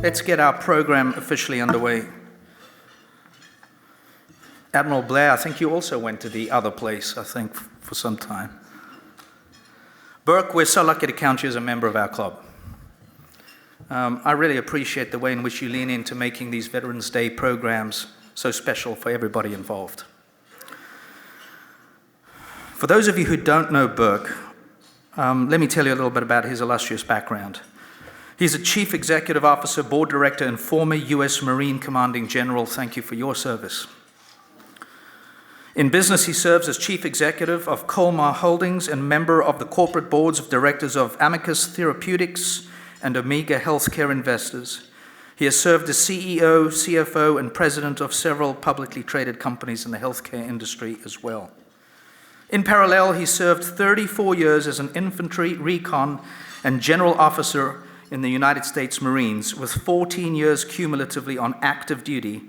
Let's get our program officially underway. Admiral Blair, I think you also went to the other place, I think, for some time. Burke, we're so lucky to count you as a member of our club. I really appreciate the way in which you lean into making these Veterans Day programs so special for everybody involved. For those of you who don't know Burke, let me tell you a little bit about his illustrious background. He's a Chief Executive Officer, Board Director, and former U.S. Marine Commanding General. Thank you for your service. In business, he serves as Chief Executive of Colmar Holdings and member of the corporate boards of directors of Amicus Therapeutics and Omega Healthcare Investors. He has served as CEO, CFO, and president of several publicly traded companies in the healthcare industry as well. In parallel, he served 34 years as an infantry, recon, and general officer in the United States Marines, with 14 years cumulatively on active duty,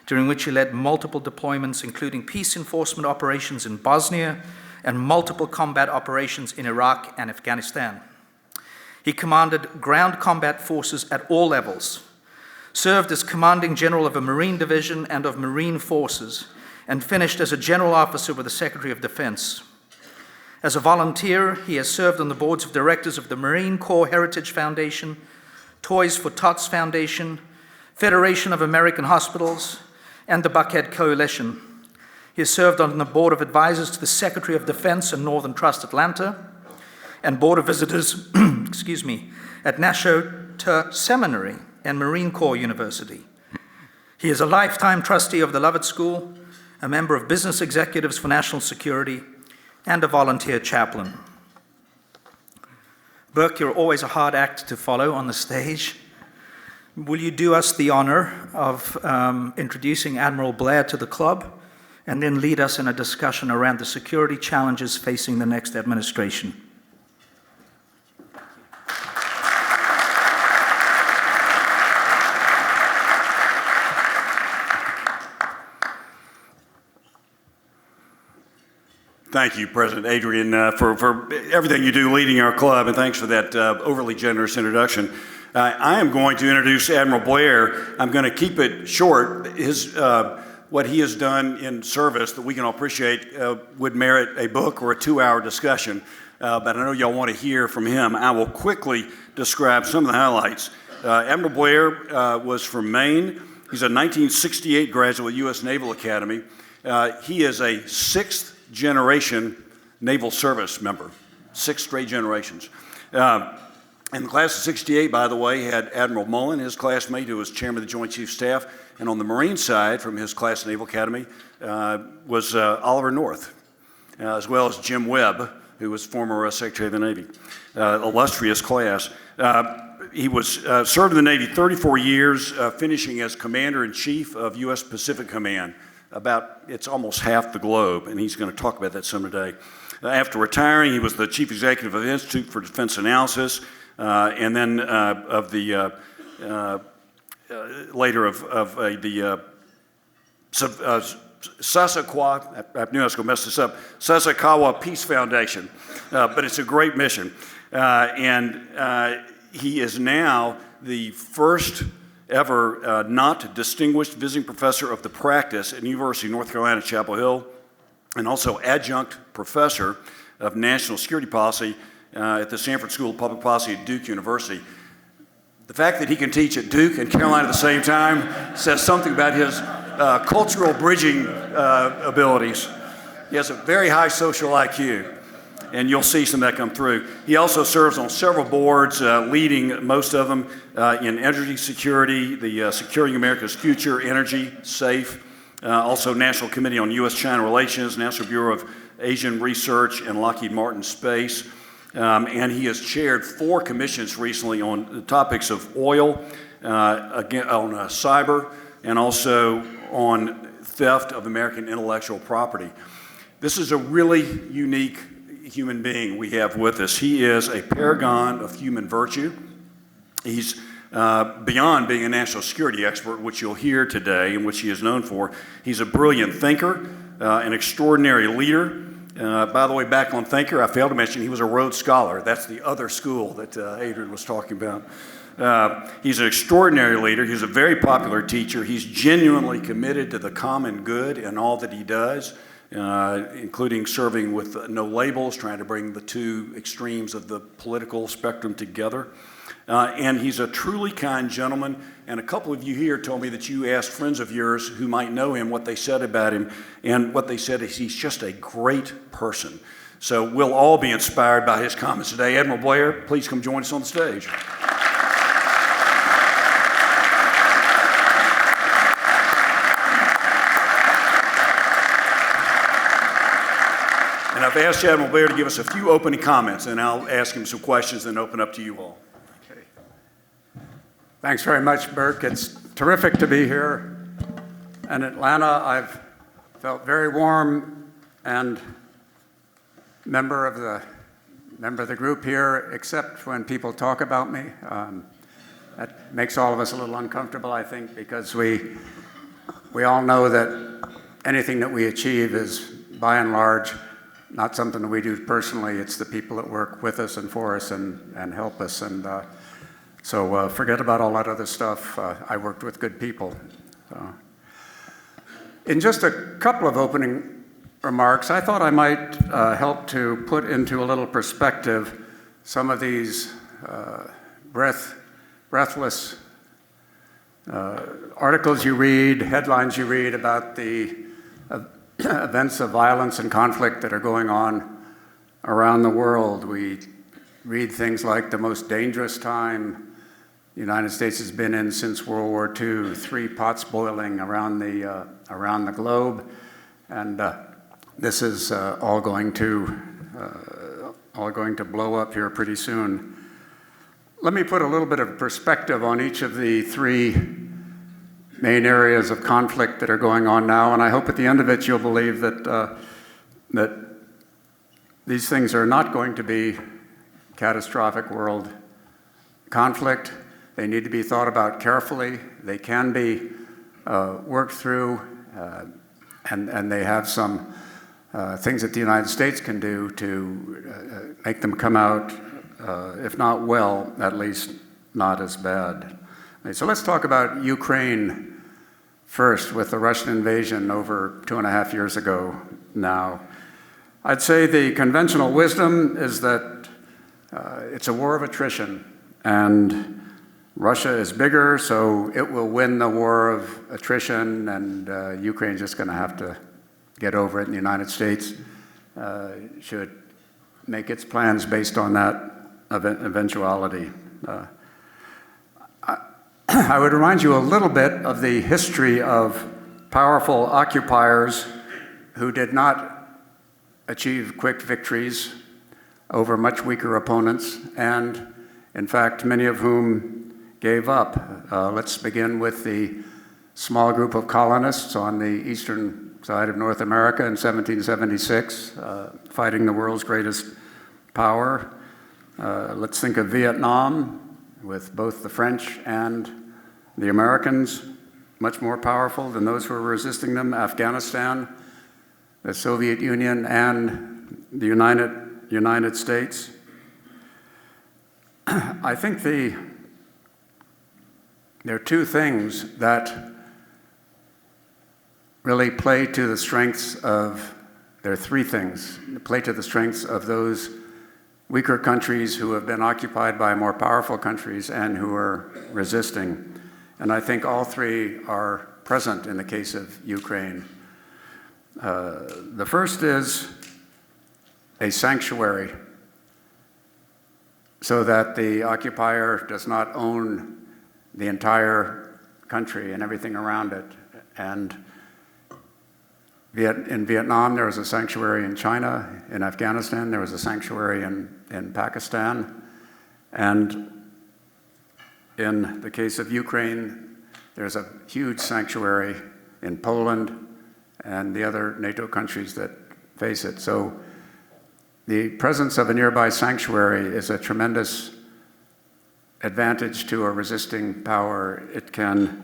during which he led multiple deployments, including peace enforcement operations in Bosnia and multiple combat operations in Iraq and Afghanistan. He commanded ground combat forces at all levels, served as commanding general of a Marine division and of Marine forces, and finished as a general officer with the Secretary of Defense. As a volunteer, he has served on the boards of directors of the Marine Corps Heritage Foundation, Toys for Tots Foundation, Federation of American Hospitals, and the Buckhead Coalition. He has served on the board of advisors to the Secretary of Defense and Northern Trust Atlanta, and board of visitors, at Nashotah Seminary and Marine Corps University. He is a lifetime trustee of the Lovett School, a member of Business Executives for National Security, and a volunteer chaplain. Burke, you're always a hard act to follow on the stage. Will you do us the honor of introducing Admiral Blair to the club, and then lead us in a discussion around the security challenges facing the next administration? Thank you, President Adrian, for everything you do leading our club, and thanks for that overly generous introduction. I am going to introduce Admiral Blair. I'm going to keep it short. What he has done in service that we can all appreciate would merit a book or a 2-hour discussion, but I know y'all want to hear from him. I will quickly describe some of the highlights. Admiral Blair was from Maine. He's a 1968 graduate of the U.S. Naval Academy. He is a 6th generation naval service member, 6 straight generations. In the class of 68, by the way, had Admiral Mullen, his classmate, who was chairman of the Joint Chiefs Staff, and on the Marine side, from his class of Naval Academy, was Oliver North, as well as Jim Webb, who was former Secretary of the Navy. Illustrious class. He was served in the Navy 34 years, finishing as Commander-in-Chief of U.S. Pacific Command. It's almost half the globe, and he's going to talk about that some today. After retiring, he was the Chief Executive of the Institute for Defense Analysis, and then Sasakawa, I knew I was going to mess this up, Sasakawa Peace Foundation, but it's a great mission. And he is now the first ever not distinguished visiting professor of the practice at the University of North Carolina, Chapel Hill, and also adjunct professor of national security policy at the Sanford School of Public Policy at Duke University. The fact that he can teach at Duke and Carolina at the same time says something about his cultural bridging abilities. He has a very high social IQ, and you'll see some of that come through. He also serves on several boards, leading most of them in energy security, the Securing America's Future, Energy, SAFE, also National Committee on U.S.-China Relations, National Bureau of Asian Research, and Lockheed Martin Space. And he has chaired 4 commissions recently on the topics of oil, on cyber, and also on theft of American intellectual property. This is a really unique human being we have with us. He is a paragon of human virtue. He's beyond being a national security expert, which you'll hear today and which he is known for. He's a brilliant thinker, an extraordinary leader. By the way, back on Thinker, I failed to mention he was a Rhodes Scholar. That's the other school that Adrian was talking about. He's an extraordinary leader. He's a very popular teacher. He's genuinely committed to the common good in all that he does, including serving with No Labels, trying to bring the two extremes of the political spectrum together. And he's a truly kind gentleman. And a couple of you here told me that you asked friends of yours who might know him what they said about him. And what they said is he's just a great person. So we'll all be inspired by his comments today. Admiral Blair, please come join us on the stage. And I've asked Admiral Blair to give us a few opening comments, and I'll ask him some questions and open up to you all. Okay. Thanks very much, Burke. It's terrific to be here. In Atlanta, I've felt very warm and member of the group here, except when people talk about me. That makes all of us a little uncomfortable, I think, because we all know that anything that we achieve is, by and large, not something that we do personally. It's the people that work with us and for us and help us. And so forget about all that other stuff. I worked with good people. In just a couple of opening remarks, I thought I might help to put into a little perspective some of these breathless articles you read, headlines you read about the events of violence and conflict that are going on around the world. We read things like the most dangerous time the United States has been in since World War II, 3 pots boiling around the globe, and this is all going to blow up here pretty soon. Let me put a little bit of perspective on each of the 3 main areas of conflict that are going on now, and I hope at the end of it you'll believe that these things are not going to be catastrophic world conflict. They need to be thought about carefully. They can be worked through, and they have some things that the United States can do to make them come out, if not well, at least not as bad. So let's talk about Ukraine first, with the Russian invasion over 2.5 years ago now. I'd say the conventional wisdom is that it's a war of attrition, and Russia is bigger, so it will win the war of attrition, and Ukraine's just going to have to get over it, and the United States should make its plans based on that eventuality. I would remind you a little bit of the history of powerful occupiers who did not achieve quick victories over much weaker opponents, and in fact, many of whom gave up. Let's begin with the small group of colonists on the eastern side of North America in 1776, fighting the world's greatest power. Let's think of Vietnam, with both the French and the Americans, much more powerful than those who were resisting them. Afghanistan, the Soviet Union, and the United States. I think there are 2 things that really play to the strengths of, there are 3 things that play to the strengths of those weaker countries who have been occupied by more powerful countries and who are resisting. And I think all 3 are present in the case of Ukraine. The first is a sanctuary, so that the occupier does not own the entire country and everything around it. And in Vietnam, there was a sanctuary in China. In Afghanistan, there was a sanctuary in Pakistan. And in the case of Ukraine, there's a huge sanctuary in Poland and the other NATO countries that face it. So the presence of a nearby sanctuary is a tremendous advantage to a resisting power. It can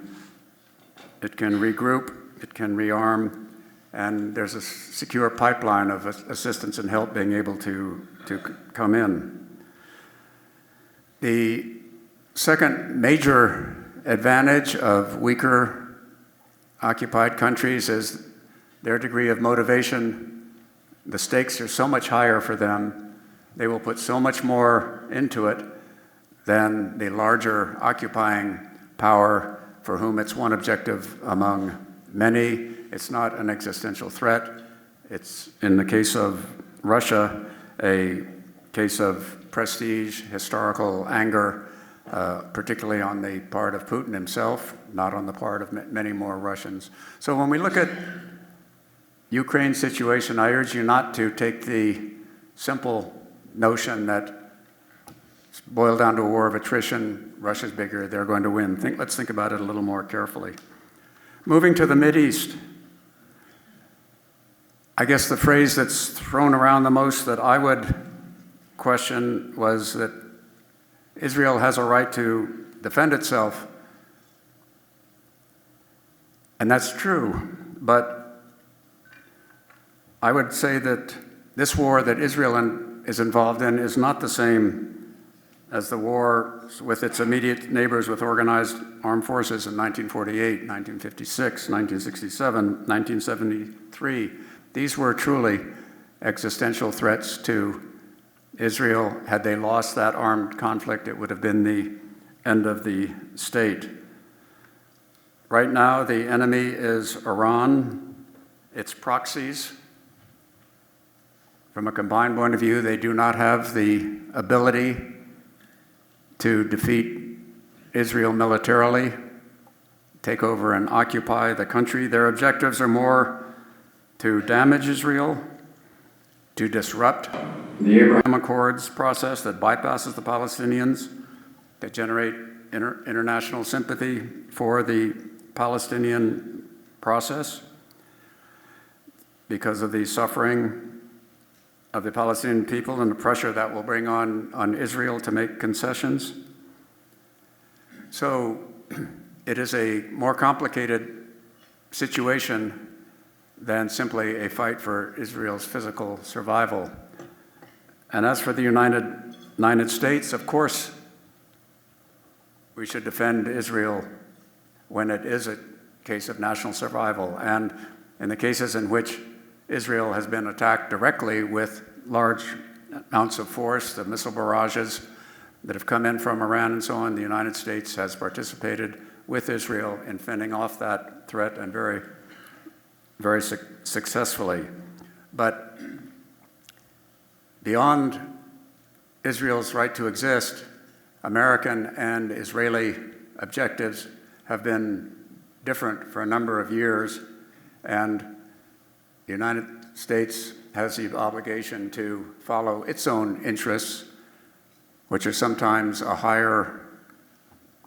regroup, it can rearm, and there's a secure pipeline of assistance and help being able to come in. The Second major advantage of weaker occupied countries is their degree of motivation. The stakes are so much higher for them. They will put so much more into it than the larger occupying power for whom it's one objective among many. It's not an existential threat. It's, in the case of Russia, a case of prestige, historical anger, particularly on the part of Putin himself, not on the part of many more Russians. So when we look at Ukraine's situation, I urge you not to take the simple notion that it's boiled down to a war of attrition, Russia's bigger, they're going to win. Let's think about it a little more carefully. Moving to the Mideast, I guess the phrase that's thrown around the most that I would question was that Israel has a right to defend itself. And that's true, but I would say that this war that Israel is involved in is not the same as the war with its immediate neighbors with organized armed forces in 1948, 1956, 1967, 1973. These were truly existential threats to Israel. Had they lost that armed conflict, it would have been the end of the state. Right now, the enemy is Iran, its proxies. From a combined point of view, they do not have the ability to defeat Israel militarily, take over and occupy the country. Their objectives are more to damage Israel, to disrupt the Abraham Accords process that bypasses the Palestinians, to generate international sympathy for the Palestinian process because of the suffering of the Palestinian people and the pressure that will bring on Israel to make concessions. So it is a more complicated situation than simply a fight for Israel's physical survival. And as for the United States, of course, we should defend Israel when it is a case of national survival. And in the cases in which Israel has been attacked directly with large amounts of force, the missile barrages that have come in from Iran and so on, the United States has participated with Israel in fending off that threat and very, very successfully. But beyond Israel's right to exist, American and Israeli objectives have been different for a number of years, and the United States has the obligation to follow its own interests, which are sometimes a higher,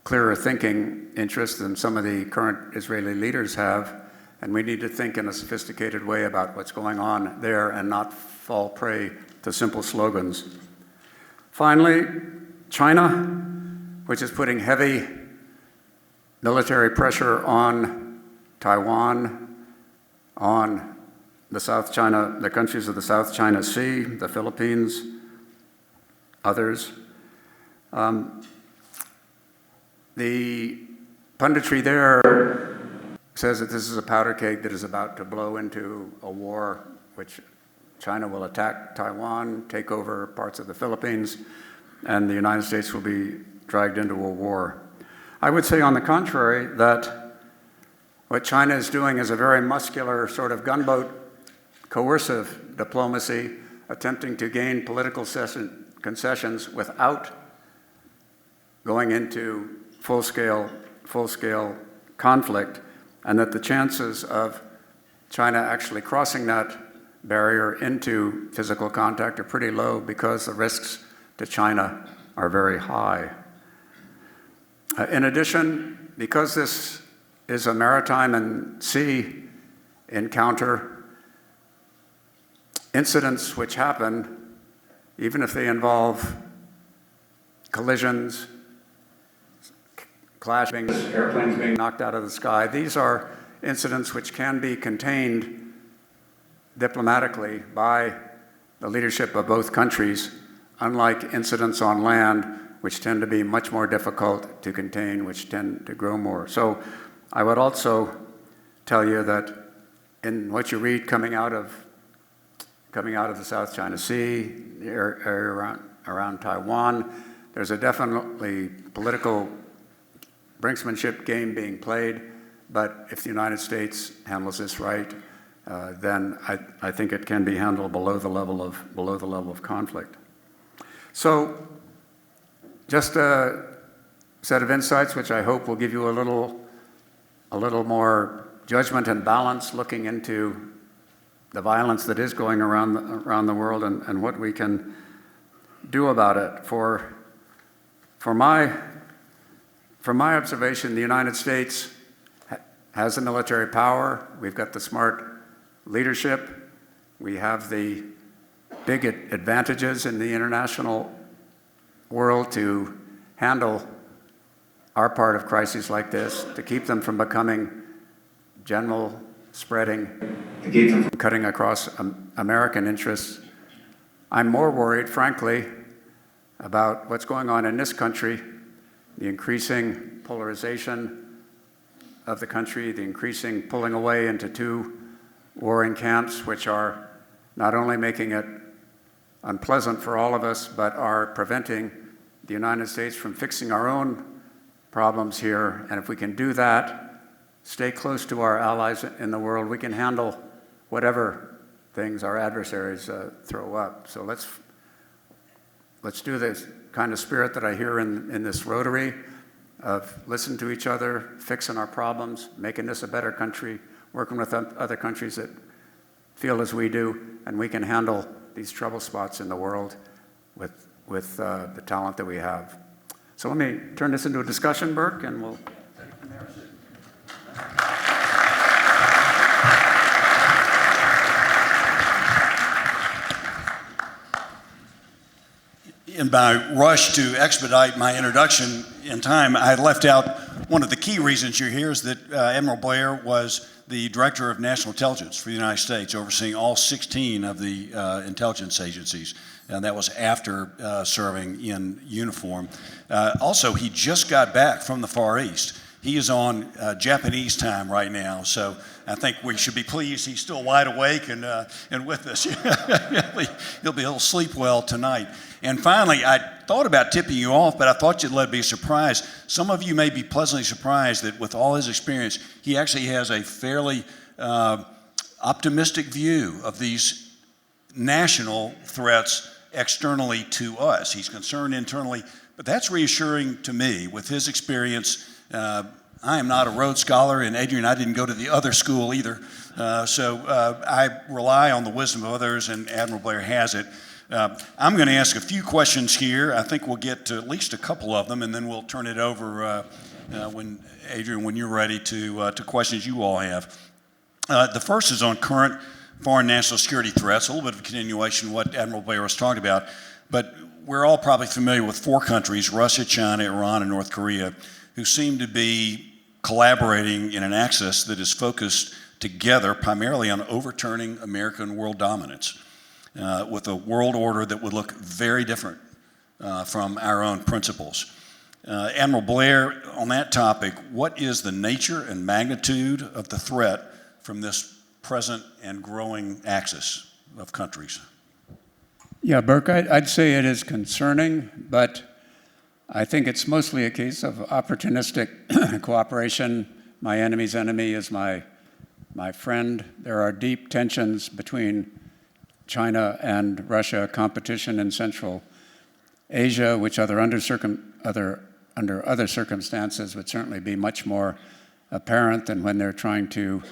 clearer thinking interest than some of the current Israeli leaders have. And we need to think in a sophisticated way about what's going on there and not fall prey to simple slogans. Finally, China, which is putting heavy military pressure on Taiwan, on the countries of the South China Sea, the Philippines, others. The punditry there says that this is a powder keg that is about to blow into a war which China will attack Taiwan, take over parts of the Philippines, and the United States will be dragged into a war. I would say, on the contrary, that what China is doing is a very muscular sort of gunboat coercive diplomacy, attempting to gain political concessions without going into full-scale conflict, and that the chances of China actually crossing that barrier into physical contact are pretty low because the risks to China are very high. In addition, because this is a maritime and sea encounter, incidents which happen, even if they involve collisions, clashing, airplanes being knocked out of the sky, these are incidents which can be contained diplomatically by the leadership of both countries, unlike incidents on land which tend to be much more difficult to contain, which tend to grow more. So I would also tell you that in what you read coming out of the South China Sea, the area around Taiwan, there's a definitely political brinksmanship game being played, but if the United States handles this right, then I think it can be handled below the level of conflict. So, just a set of insights which I hope will give you a little more judgment and balance looking into the violence that is going around the world and what we can do about it. From my observation, the United States has the military power. We've got the smart leadership. We have the big advantages in the international world to handle our part of crises like this, to keep them from becoming general spreading, to keep them from cutting across American interests. I'm more worried, frankly, about what's going on in this country, the increasing polarization of the country, the increasing pulling away into two warring camps, which are not only making it unpleasant for all of us, but are preventing the United States from fixing our own problems here. And if we can do that, stay close to our allies in the world, we can handle whatever things our adversaries throw up. So let's do this kind of spirit that I hear in this Rotary of listen to each other, fixing our problems, making this a better country, working with other countries that feel as we do, and we can handle these trouble spots in the world with the talent that we have. So let me turn this into a discussion, Burke, and we'll take it from there. In my rush to expedite my introduction in time, I left out one of the key reasons you're here is that Admiral Blair was the Director of National Intelligence for the United States, overseeing all 16 of the intelligence agencies. And that was after serving in uniform. Also, he just got back from the Far East. He is on Japanese time right now, so I think we should be pleased he's still wide awake and with us. He'll sleep well tonight. And finally, I thought about tipping you off, but I thought you'd let me be surprised. Some of you may be pleasantly surprised that with all his experience, he actually has a fairly optimistic view of these national threats externally to us. He's concerned internally, but that's reassuring to me. With his experience, I am not a Rhodes Scholar, and Adrian, I didn't go to the other school either, so I rely on the wisdom of others, and Admiral Blair has it. I'm going to ask a few questions here. I think we'll get to at least a couple of them, and then we'll turn it over, Adrian, when you're ready to questions you all have. The first is on current foreign national security threats, a little bit of a continuation of what Admiral Blair was talking about, but we're all probably familiar with four countries, Russia, China, Iran, and North Korea, who seem to be collaborating in an axis that is focused together primarily on overturning American world dominance with a world order that would look very different from our own principles. Admiral Blair, on that topic, what is the nature and magnitude of the threat from this present and growing axis of countries? Yeah, Burke, I'd say it is concerning, but I think it's mostly a case of opportunistic cooperation. My enemy's enemy is my friend. There are deep tensions between China and Russia, competition in Central Asia, which under other circumstances would certainly be much more apparent than when they're trying to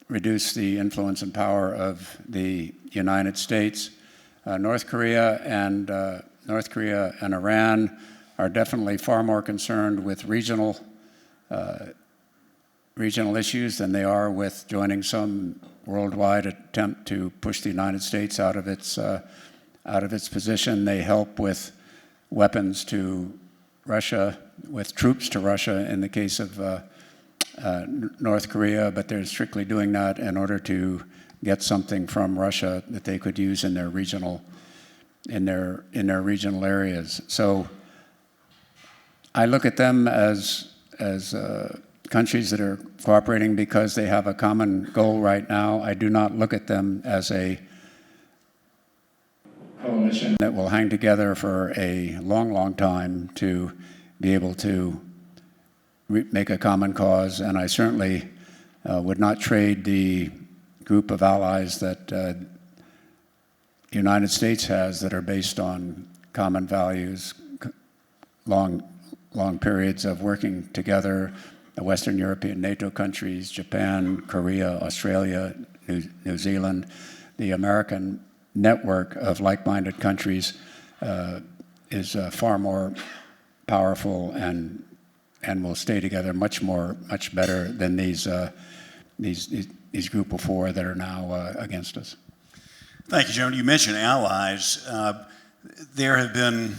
reduce the influence and power of the United States. North Korea and Iran are definitely far more concerned with regional issues than they are with joining some worldwide attempt to push the United States out of its position. They help with weapons to Russia, with troops to Russia in the case of North Korea, but they're strictly doing that in order to get something from Russia that they could use in their regional in their regional areas. So I look at them as countries that are cooperating because they have a common goal right now. I do not look at them as a coalition that will hang together for a long, long time to be able to make a common cause. And I certainly would not trade the group of allies that the United States has that are based on common values, long periods of working together, the Western European NATO countries, Japan, Korea, Australia, New Zealand. The American network of like-minded countries is far more powerful and will stay together much better than these group of four that are now against us. Thank you, General. You mentioned allies. There have been,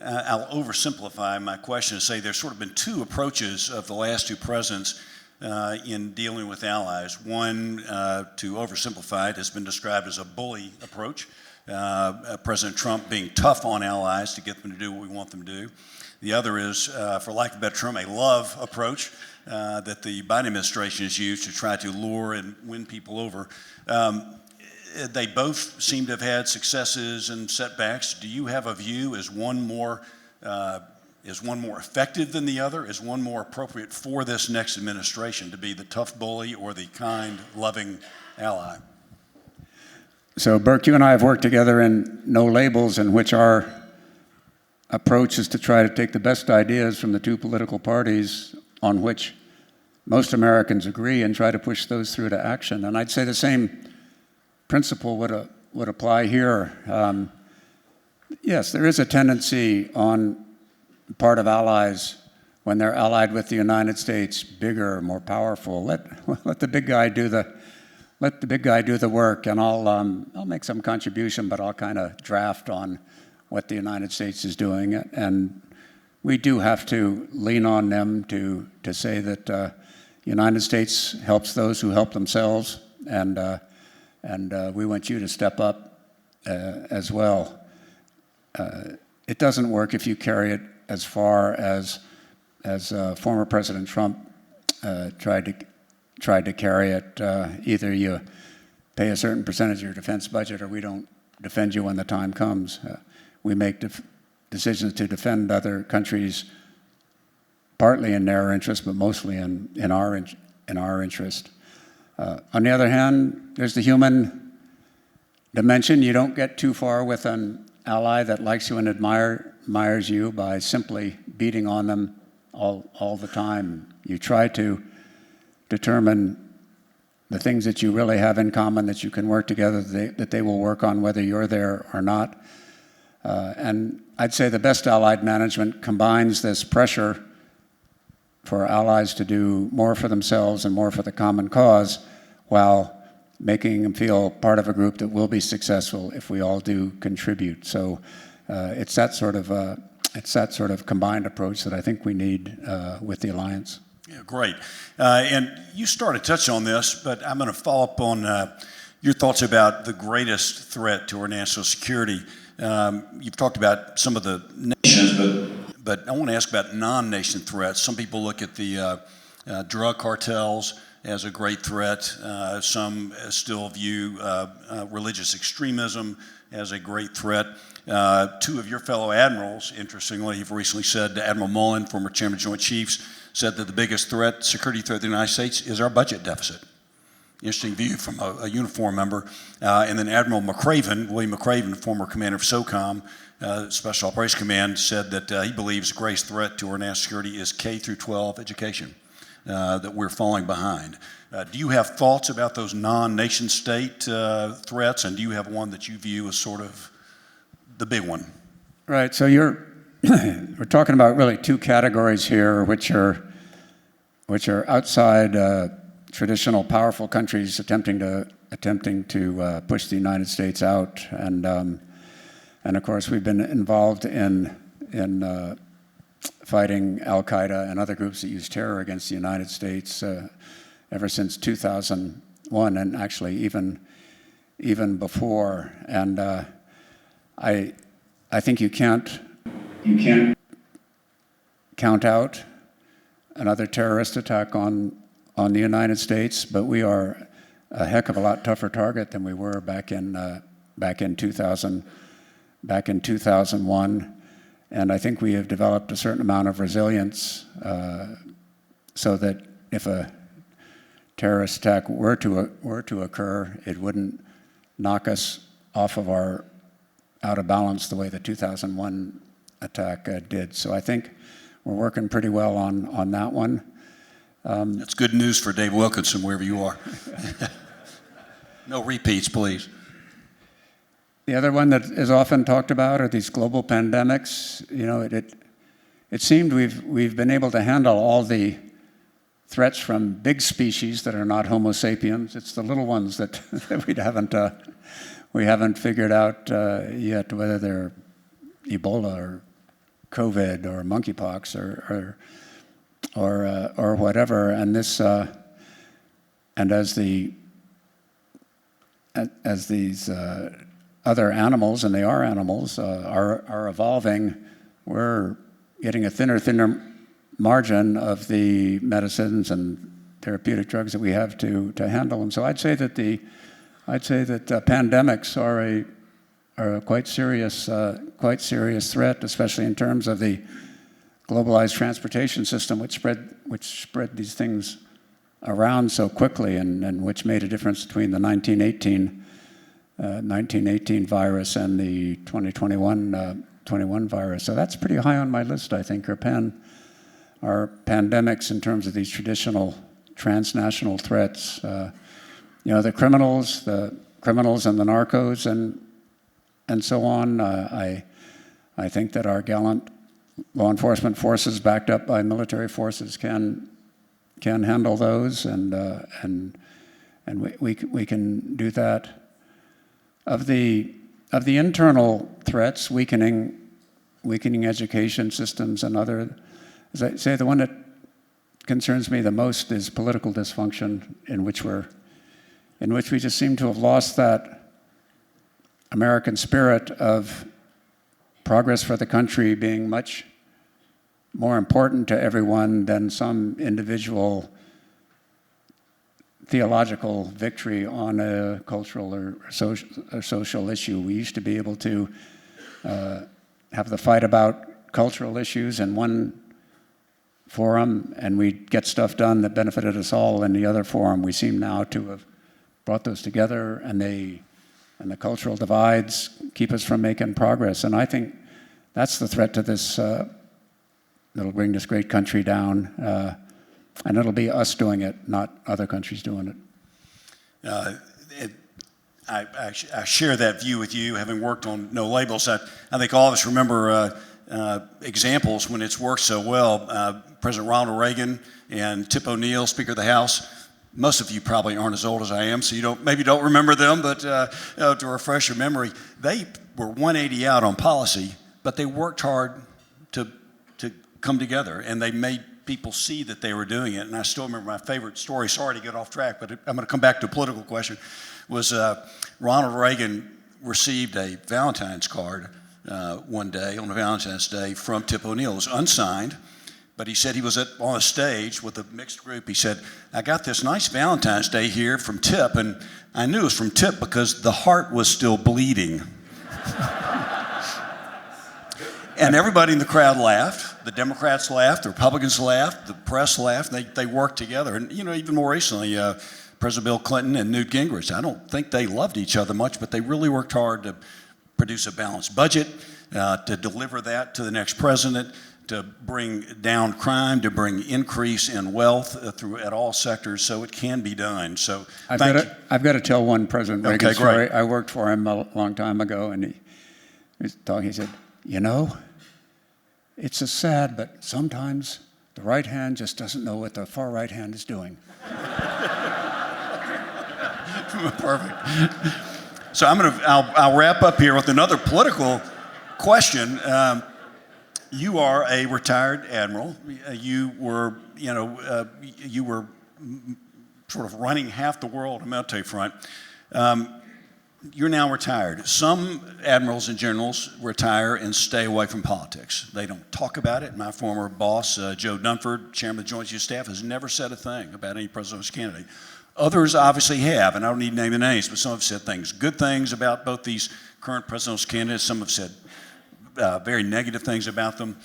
I'll oversimplify my question to say there's sort of been two approaches of the last two presidents in dealing with allies. One, to oversimplify it, has been described as a bully approach. President Trump being tough on allies to get them to do what we want them to do. The other is, for lack of a better term, a love approach that the Biden administration has used to try to lure and win people over. They both seem to have had successes and setbacks. Do you have a view? Is one more effective than the other? Is one more appropriate for this next administration to be the tough bully or the kind, loving ally? So, Burke, you and I have worked together in No Labels, in which our approach is to try to take the best ideas from the two political parties on which most Americans agree and try to push those through to action. And I'd say the same principle would apply here. Yes, there is a tendency on the part of allies, when they're allied with the United States, bigger, more powerful. Let the big guy do the work, and I'll make some contribution, but I'll kind of draft on what the United States is doing. And we do have to lean on them to say that the United States helps those who help themselves, and we want you to step up as well. It doesn't work if you carry it as far as former President Trump tried to carry it. Either you pay a certain percentage of your defense budget, or we don't defend you when the time comes. We make decisions to defend other countries, partly in their interest, but mostly in our interest. On the other hand, there's the human dimension. You don't get too far with an ally that likes you and admires you by simply beating on them all the time. You try to determine the things that you really have in common, that you can work together, that they will work on whether you're there or not. And I'd say the best allied management combines this pressure for allies to do more for themselves and more for the common cause, while making them feel part of a group that will be successful if we all do contribute. So it's that sort of combined approach that I think we need with the alliance. Yeah, great. And you started to touch on this, but I'm going to follow up on your thoughts about the greatest threat to our national security. You've talked about some of the nations, but I want to ask about non-nation threats. Some people look at the drug cartels as a great threat. Some still view religious extremism as a great threat. Two of your fellow admirals, interestingly, have recently said, Admiral Mullen, former chairman of Joint Chiefs, said that the biggest security threat to the United States is our budget deficit. Interesting view from a uniform member. And then Admiral William McRaven, former commander of SOCOM, Special Operations Command, said that he believes the greatest threat to our national security is K through 12 education, that we're falling behind. Do you have thoughts about those non-nation state threats, and do you have one that you view as sort of the big one? Right, so we're talking about really two categories here, which are outside traditional powerful countries attempting to push the United States out, and of course we've been involved in fighting Al Qaeda and other groups that use terror against the United States ever since 2001, and actually even before. And I think you can't count out another terrorist attack on the United States, but we are a heck of a lot tougher target than we were back in 2001, and I think we have developed a certain amount of resilience so that if a terrorist attack were to occur, it wouldn't knock us out of balance the way the 2001 attack did. So I think we're working pretty well on that one. That's good news for Dave Wilkinson, wherever you are. No repeats, please. The other one that is often talked about are these global pandemics. You know, it seemed we've been able to handle all the threats from big species that are not Homo sapiens. It's the little ones that we haven't figured out yet, whether they're Ebola or COVID or monkeypox or whatever. And this and as these other animals, and they are animals, are evolving, we're getting a thinner margin of the medicines and therapeutic drugs that we have to handle them. So I'd say that pandemics are a quite serious threat, especially in terms of the globalized transportation system, which spread these things around so quickly, and which made a difference between the 1918 virus and the 2021 virus. So that's pretty high on my list, I think, are pandemics in terms of these traditional transnational threats. The criminals and the narcos and so on. I think that our gallant law enforcement forces, backed up by military forces, can handle those, and we can do that. Of the internal threats, weakening education systems and other, as I say, the one that concerns me the most is political dysfunction, in which we just seem to have lost that American spirit of progress for the country being much more important to everyone than some individual theological victory on a cultural or social issue. We used to be able to have the fight about cultural issues in one forum, and we'd get stuff done that benefited us all in the other forum. We seem now to have brought those together, and the cultural divides keep us from making progress. And I think that's the threat to this, that'll bring this great country down. And it'll be us doing it, not other countries doing it. I share that view with you, having worked on No Labels. I think all of us remember examples when it's worked so well. President Ronald Reagan and Tip O'Neill, Speaker of the House. Most of you probably aren't as old as I am, so you maybe don't remember them, but to refresh your memory, they were 180 out on policy, but they worked hard to come together, and they made people see that they were doing it. And I still remember my favorite story, sorry to get off track, but I'm going to come back to a political question, was Ronald Reagan received a Valentine's card one day, on a Valentine's Day, from Tip O'Neill. It was unsigned, but he said he was on a stage with a mixed group. He said, I got this nice Valentine's Day here from Tip, and I knew it was from Tip because the heart was still bleeding. And everybody in the crowd laughed. The Democrats laughed, the Republicans laughed, the press laughed. They worked together. And, even more recently, President Bill Clinton and Newt Gingrich, I don't think they loved each other much, but they really worked hard to produce a balanced budget, to deliver that to the next president, to bring down crime, to bring increase in wealth at all sectors, so it can be done. So I've got to tell one President Reagan story. I worked for him a long time ago, and he was talking. He said, it's so sad, but sometimes the right hand just doesn't know what the far right hand is doing. Perfect. So I'll wrap up here with another political question. You are a retired admiral. You were sort of running half the world on the military front. you're now retired. Some admirals and generals retire and stay away from politics. They don't talk about it. My former boss, Joe Dunford, chairman of the Joint Chiefs of Staff, has never said a thing about any presidential candidate. Others obviously have, and I don't need to name the names, but some have said things, good things about both these current presidential candidates. Some have said very negative things about them.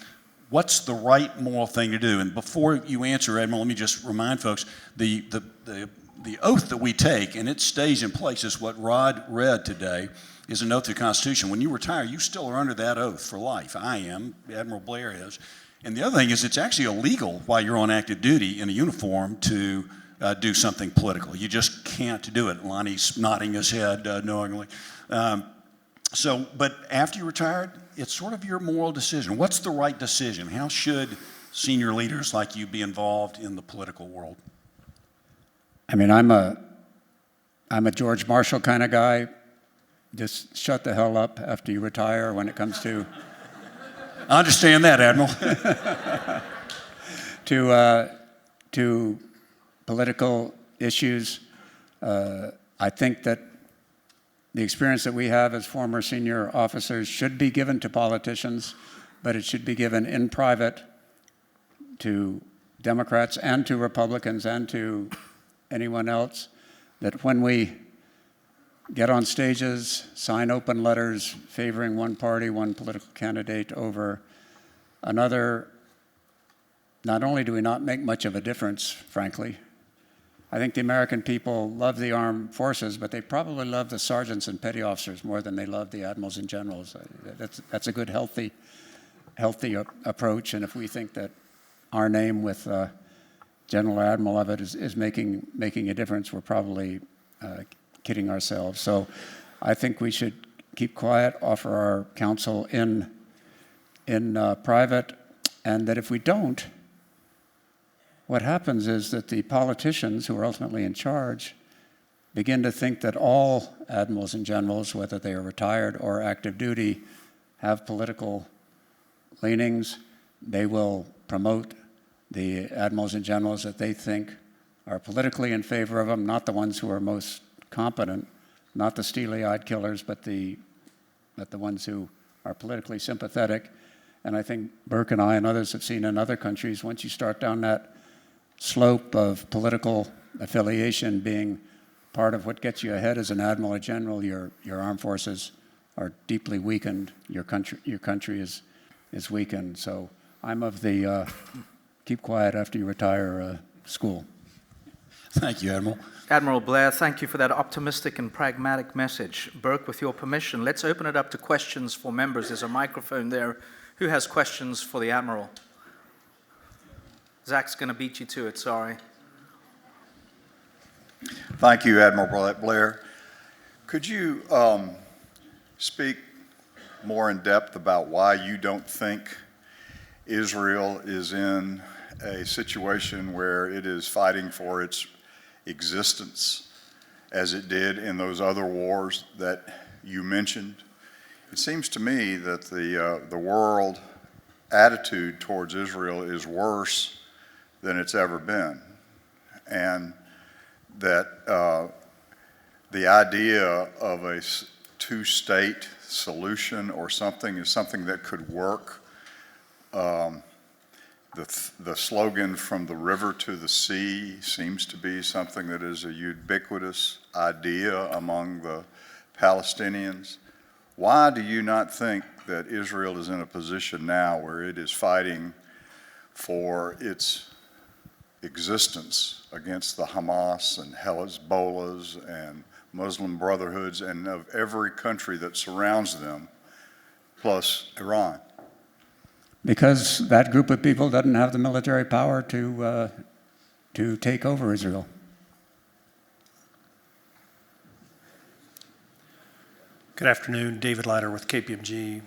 What's the right moral thing to do? And before you answer, Admiral, let me just remind folks, the oath that we take, and it stays in place, is what Rod read today, is an oath to the Constitution. When you retire, you still are under that oath for life. I am, Admiral Blair is. And the other thing is it's actually illegal while you're on active duty in a uniform to do something political. You just can't do it. Lonnie's nodding his head knowingly. But after you retired, it's sort of your moral decision. What's the right decision? How should senior leaders like you be involved in the political world? I mean, I'm a George Marshall kind of guy. Just shut the hell up after you retire when it comes to... I understand that, Admiral. to political issues. I think that the experience that we have as former senior officers should be given to politicians, but it should be given in private to Democrats and to Republicans and to anyone else, that when we get on stages, sign open letters favoring one party, one political candidate over another, not only do we not make much of a difference, frankly, I think the American people love the armed forces, but they probably love the sergeants and petty officers more than they love the admirals and generals. That's a good, healthy approach, and if we think that our name with General or Admiral of it is making a difference, we're probably kidding ourselves. So I think we should keep quiet, offer our counsel in private, and that if we don't, what happens is that the politicians who are ultimately in charge begin to think that all admirals and generals, whether they are retired or active duty, have political leanings. They will promote the admirals and generals that they think are politically in favor of them, not the ones who are most competent, not the steely-eyed killers, but the ones who are politically sympathetic. And I think Burke and I and others have seen in other countries, once you start down that slope of political affiliation being part of what gets you ahead as an admiral or general, your armed forces are deeply weakened. Your country is weakened. So I'm of the keep quiet after you retire school. Thank you, Admiral. Admiral Blair, thank you for that optimistic and pragmatic message. Burke, with your permission, let's open it up to questions for members. There's a microphone there. Who has questions for the Admiral? Zach's going to beat you to it, sorry. Thank you, Admiral Blair. Could you speak more in depth about why you don't think Israel is in a situation where it is fighting for its existence as it did in those other wars that you mentioned? It seems to me that the world attitude towards Israel is worse than it's ever been, and that the idea of a two-state solution or something is something that could work. The slogan "from the river to the sea" seems to be something that is a ubiquitous idea among the Palestinians. Why do you not think that Israel is in a position now where it is fighting for its existence against the Hamas and Hezbollahs and Muslim Brotherhoods and of every country that surrounds them, plus Iran? Because that group of people doesn't have the military power to take over Israel. Good afternoon, David Leiter with KPMG.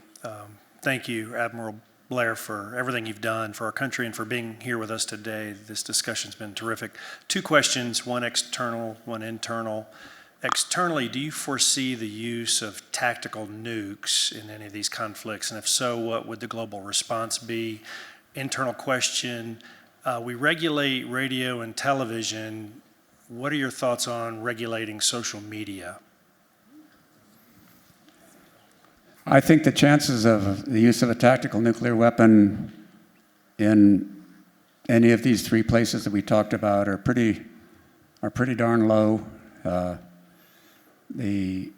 Thank you, Admiral Blair, for everything you've done for our country and for being here with us today. This discussion's been terrific. Two questions, one external, one internal. Externally, do you foresee the use of tactical nukes in any of these conflicts? And if so, what would the global response be? Internal question, we regulate radio and television. What are your thoughts on regulating social media? I think the chances of the use of a tactical nuclear weapon in any of these three places that we talked about are pretty darn low. The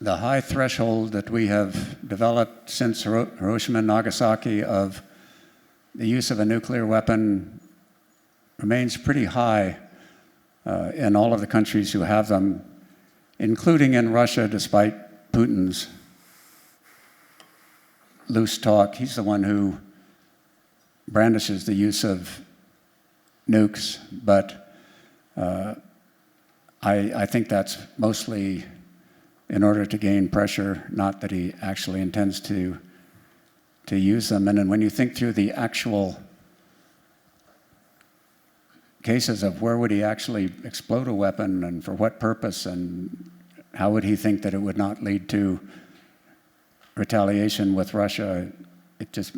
high threshold that we have developed since Hiroshima and Nagasaki of the use of a nuclear weapon remains pretty high in all of the countries who have them, including in Russia, despite Putin's loose talk. He's the one who brandishes the use of nukes, but I think that's mostly in order to gain pressure, not that he actually intends to use them. And then when you think through the actual cases of where would he actually explode a weapon and for what purpose, and how would he think that it would not lead to retaliation with Russia, it's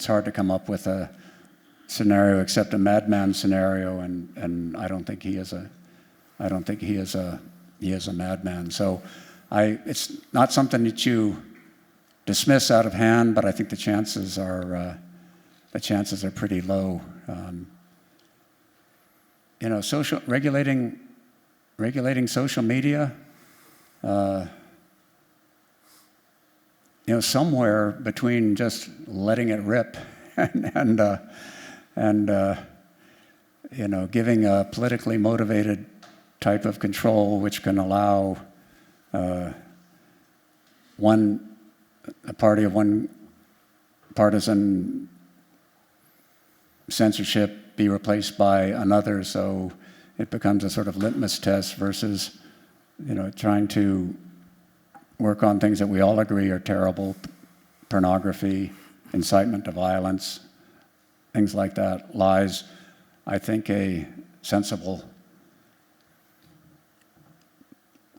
hard to come up with a scenario except a madman scenario, and I don't think he is a madman. So it's not something that you dismiss out of hand, but I think the chances are pretty low. Regulating social media, somewhere between just letting it rip and giving a politically motivated type of control, which can allow a party of one partisan censorship be replaced by another, so it becomes a sort of litmus test versus, trying to work on things that we all agree are terrible: pornography, incitement to violence, things like that, lies. I think a sensible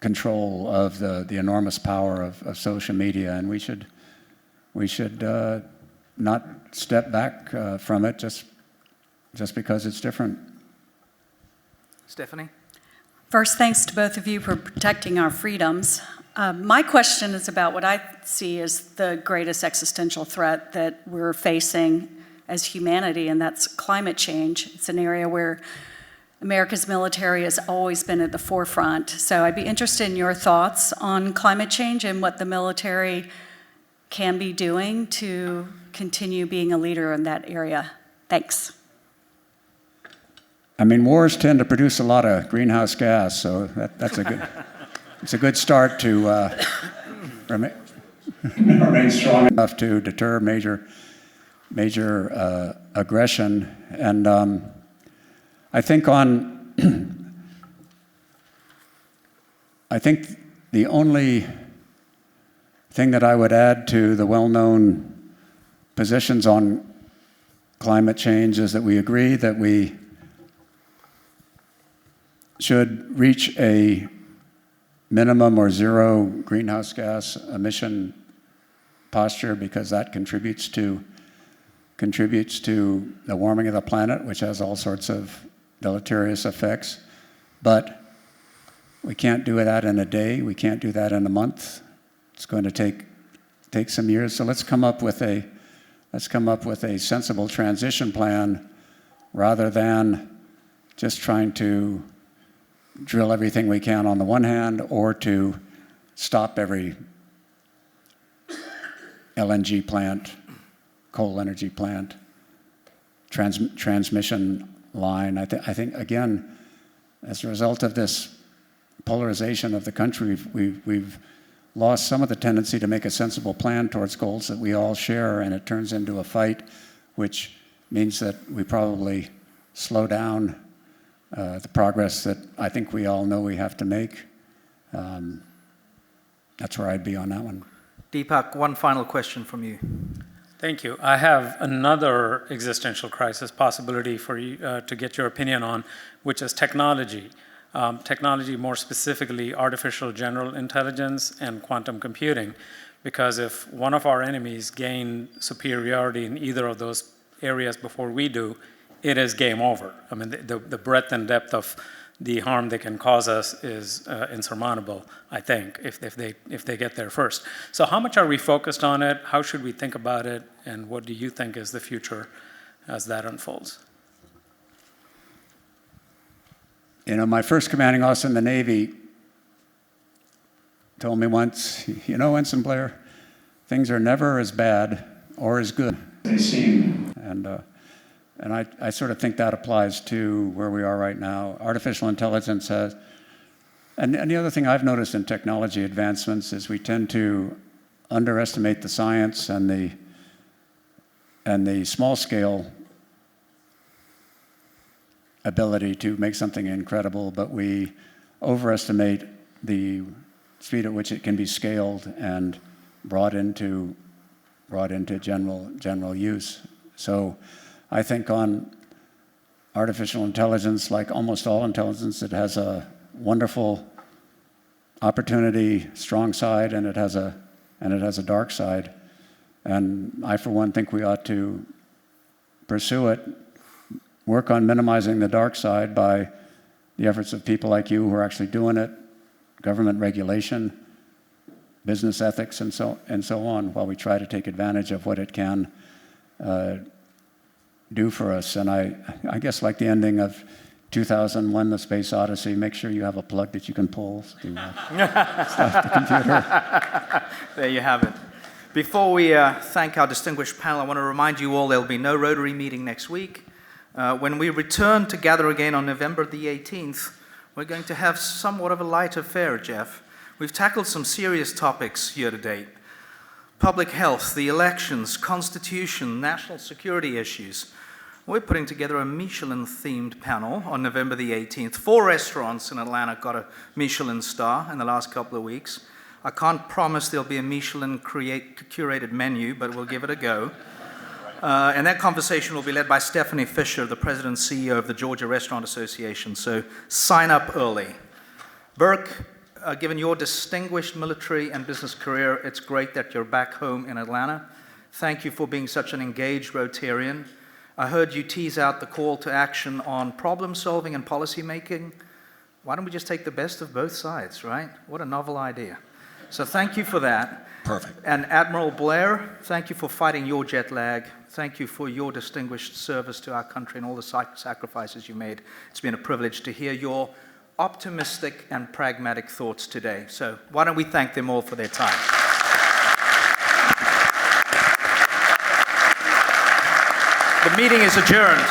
control of the enormous power of social media, and we should not step back from it just because it's different. Stephanie? First, thanks to both of you for protecting our freedoms. My question is about what I see as the greatest existential threat that we're facing as humanity, and that's climate change. It's an area where America's military has always been at the forefront. So I'd be interested in your thoughts on climate change and what the military can be doing to continue being a leader in that area. Thanks. Wars tend to produce a lot of greenhouse gas, so that's a good it's a good start to remain strong enough to deter major aggression. And I think the only thing that I would add to the well-known positions on climate change is that we agree that we should reach a minimum or zero greenhouse gas emission posture, because that contributes to the warming of the planet, which has all sorts of deleterious effects. But we can't do that in a day. We can't do that in a month. It's going to take some years. So let's come up with a sensible transition plan, rather than just trying to drill everything we can on the one hand, or to stop every LNG plant, coal energy plant, transmission line. I think again, as a result of this polarization of the country, we've lost some of the tendency to make a sensible plan towards goals that we all share, and it turns into a fight, which means that we probably slow down the progress that I think we all know we have to make. That's where I'd be on that one. Deepak, one final question from you. Thank you. I have another existential crisis possibility for you to get your opinion on, which is technology. Technology, more specifically artificial general intelligence and quantum computing. Because if one of our enemies gain superiority in either of those areas before we do, it is game over. The breadth and depth of the harm they can cause us is insurmountable, I think, if they get there first. So how much are we focused on it? How should we think about it? And what do you think is the future as that unfolds? You know, my first commanding officer in the Navy told me once, you know, Ensign Blair, things are never as bad or as good as they seem. And I sort of think that applies to where we are right now. Artificial intelligence has, and the other thing I've noticed in technology advancements is we tend to underestimate the science and the small scale ability to make something incredible, but we overestimate the speed at which it can be scaled and brought into general use. So I think on artificial intelligence, like almost all intelligence, it has a wonderful opportunity, strong side, and it has a dark side. And I, for one, think we ought to pursue it, work on minimizing the dark side by the efforts of people like you who are actually doing it, government regulation, business ethics, and so on, while we try to take advantage of what it can do for us. And I guess like the ending of 2001, The Space Odyssey, make sure you have a plug that you can pull to start the computer. There you have it. Before we thank our distinguished panel, I want to remind you all there'll be no Rotary meeting next week. When we return to gather again on November the 18th, we're going to have somewhat of a light affair, Jeff. We've tackled some serious topics here to date. Public health, the elections, constitution, national security issues. We're putting together a Michelin-themed panel on November the 18th. 4 restaurants in Atlanta got a Michelin star in the last couple of weeks. I can't promise there'll be a Michelin curated menu, but we'll give it a go. And that conversation will be led by Stephanie Fisher, the president and CEO of the Georgia Restaurant Association. So sign up early. Burke, given your distinguished military and business career, it's great that you're back home in Atlanta. Thank you for being such an engaged Rotarian. I heard you tease out the call to action on problem solving and policy making. Why don't we just take the best of both sides, right? What a novel idea. So thank you for that. Perfect. And Admiral Blair, thank you for fighting your jet lag. Thank you for your distinguished service to our country and all the sacrifices you made. It's been a privilege to hear your optimistic and pragmatic thoughts today. So why don't we thank them all for their time? The meeting is adjourned.